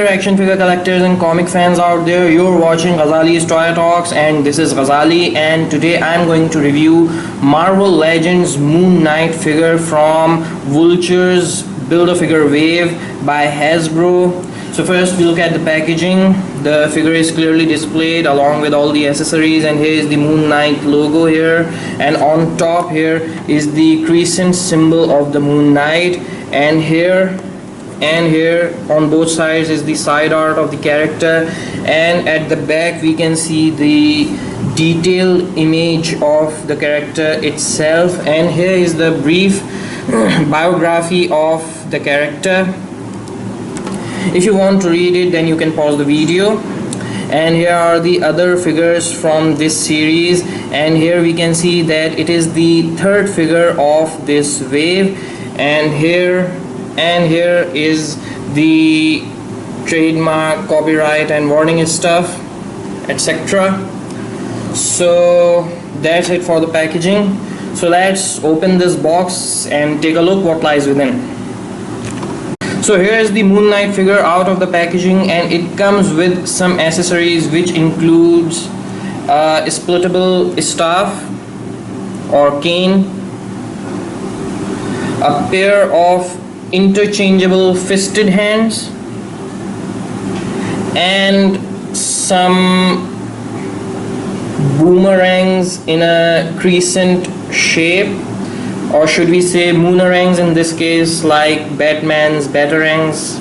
dear action figure collectors and comic fans out there. You're watching Ghazali's Toy Talks, and this is Ghazali, and today I'm going to review Marvel Legends Moon Knight figure from Vulture's Build-A-Figure Wave by Hasbro. So first we look at the packaging. The figure is clearly displayed along with all the accessories, and here is the Moon Knight logo here, and on top here is the crescent symbol of the Moon Knight, and here on both sides is the side art of the character, and at the back we can see the detailed image of the character itself, and here is the brief biography of the character. If you want to read it, then you can pause the video. And here are the other figures from this series, and here we can see that it is the third figure of this wave, and here is the trademark, copyright and warning stuff, etc. So that's it for the packaging. So let's open this box and take a look what lies within. So here is the Moon Knight figure out of the packaging, and it comes with some accessories which includes a splittable staff or cane, a pair of interchangeable fisted hands, and some boomerangs in a crescent shape, or should we say moonerangs in this case, like Batman's batarangs.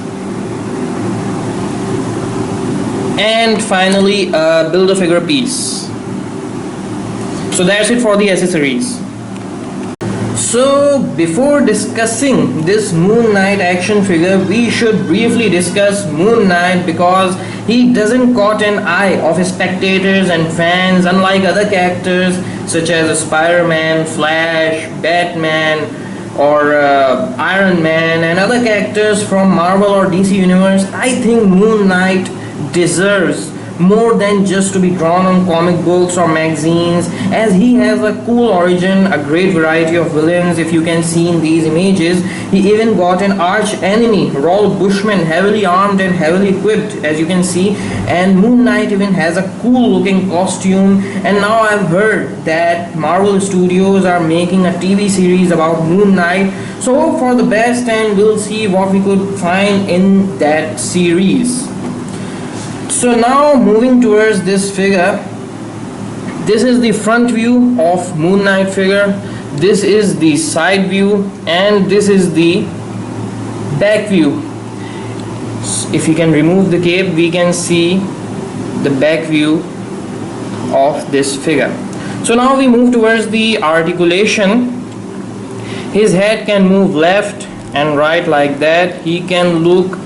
And finally a Build-A-Figure piece. So that's it for the accessories. So before discussing this Moon Knight action figure, we should briefly discuss Moon Knight, because he doesn't caught an eye of spectators and fans unlike other characters such as Spider-Man, Flash, Batman, or Iron Man and other characters from Marvel or DC Universe. I think Moon Knight deserves more than just to be drawn on comic books or magazines, as he has a cool origin, a great variety of villains. If you can see in these images, he even got an arch enemy, Raul Bushman, heavily armed and heavily equipped, as you can see, and Moon Knight even has a cool looking costume. And now I've heard that Marvel Studios are making a TV series about Moon Knight, so hope for the best and we'll see what we could find in that series. So now moving towards this figure, this is the front view of Moon Knight figure, this is the side view, and this is the back view. If you can remove the cape, we can see the back view of this figure. So now we move towards the articulation. His head can move left and right like that. He can look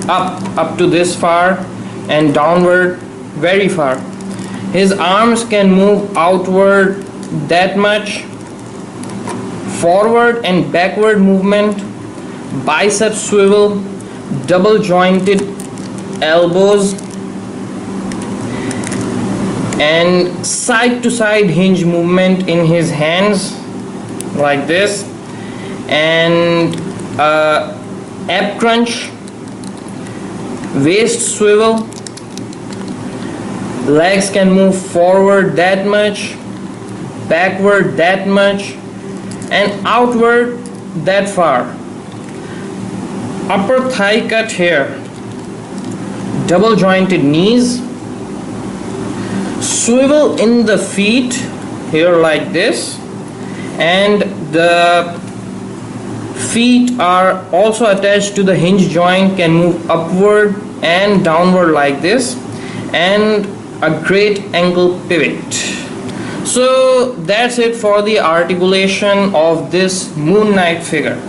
up to this far and downward very far. His arms can move outward that much, forward and backward movement, bicep swivel, double jointed elbows, and side to side hinge movement in his hands like this, and ab crunch, waist swivel. Legs can move forward that much, backward that much, and outward that far. Upper thigh cut here, double jointed knees, swivel in the feet here like this, and the feet are also attached to the hinge joint, can move upward and downward like this, and a great ankle pivot. So that's it for the articulation of this Moon Knight figure.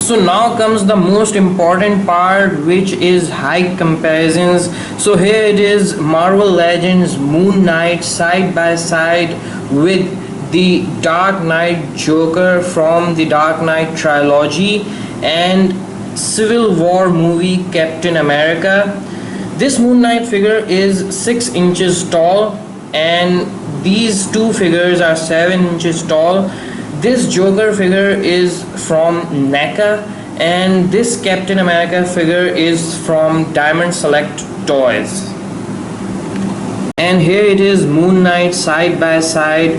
So now comes the most important part, which is height comparisons. So here it is, Marvel Legends Moon Knight side by side with the Dark Knight Joker from the Dark Knight trilogy and Civil War movie Captain America. This Moon Knight figure is 6 inches tall, and these two figures are 7 inches tall. This Joker figure is from NECA, and this Captain America figure is from Diamond Select Toys. And here it is, Moon Knight side by side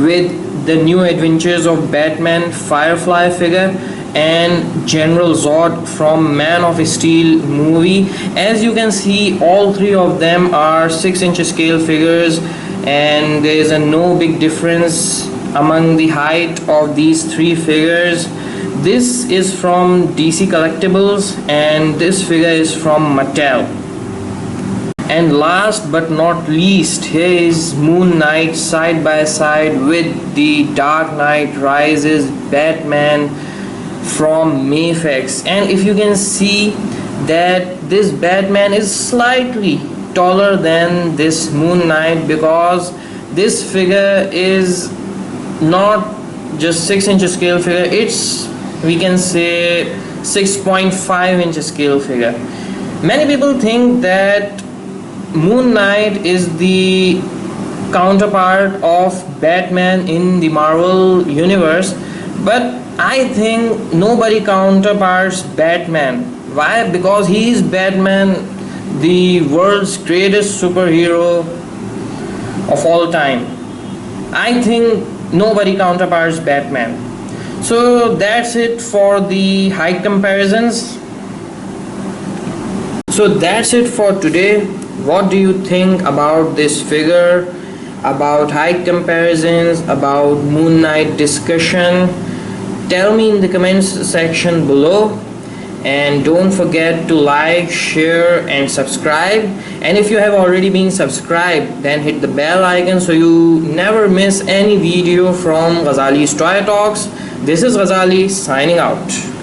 with the New Adventures of Batman Firefly figure and General Zod from Man of Steel movie. As you can see, all three of them are 6-inch scale figures, and there is a no big difference among the height of these three figures. This is from DC Collectibles and this figure is from Mattel. And last but not least, here is Moon Knight side by side with the Dark Knight Rises Batman from Mayfix. And if you can see that this Batman is slightly taller than this Moon Knight, because this figure is not just 6-inch scale figure, it's, we can say, 6.5-inch scale figure. Many people think that Moon Knight is the counterpart of Batman in the Marvel universe, but I think nobody counterparts Batman. Why? Because he is Batman, the world's greatest superhero of all time. I think nobody counterparts Batman. So that's it for the height comparisons. So that's it for today. What do you think about this figure, about height comparisons, about Moon Knight discussion? Tell me in the comments section below, and don't forget to like, share and subscribe. And if you have already been subscribed, then hit the bell icon so you never miss any video from Ghazali's Toy Talks. This is Ghazali signing out.